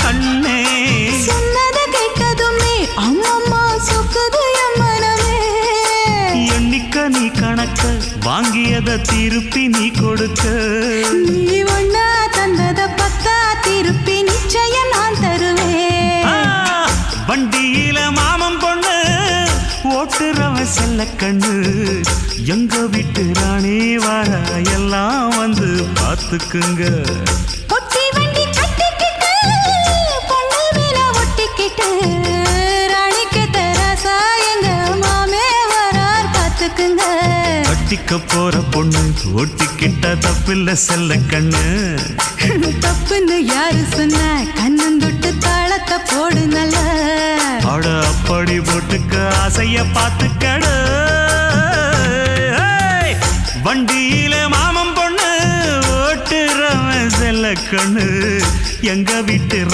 கண்ணே சொன்னத கேட்டதுமே அம்மம்மா சொக்குது என் மனமே எண்ணிக்க நீ கணக்க வாங்கியத திருப்பி நீ கொடுக்க நீ ஒண்ணா தந்தத பத்தா திருப்பி நிச்சயம் நான் தருவேன் வண்டியில மாமன் பொண்ணு ஓட்டுறவன் செல்ல கண்ணு எங்க வீட்டு ராணி வர எல்லாம் வந்து பார்த்துக்குங்க பொட்டி வண்டி கட்டிக்கிட்டு பொண்ணு மேல ஒட்டிக்கிட்டு ராணிக்கு தராசா எங்க மாமே வரார் பார்த்துக்குங்க கட்டிக்க போற பொண்ணு ஒட்டிக்கிட்ட தப்பில்ல செல்ல கண்ணு தப்புன்னு யாரு சொன்ன கண்ணந்தொட்டு தாளத்தை போடு நல்ல அட அப்படி போட்டுக்க ஆசைய பார்த்துக்கட வண்டியில மாமன் பொண்ணு ஓட்டுறவன் செல்ல கண்ணு எங்க வீட்டு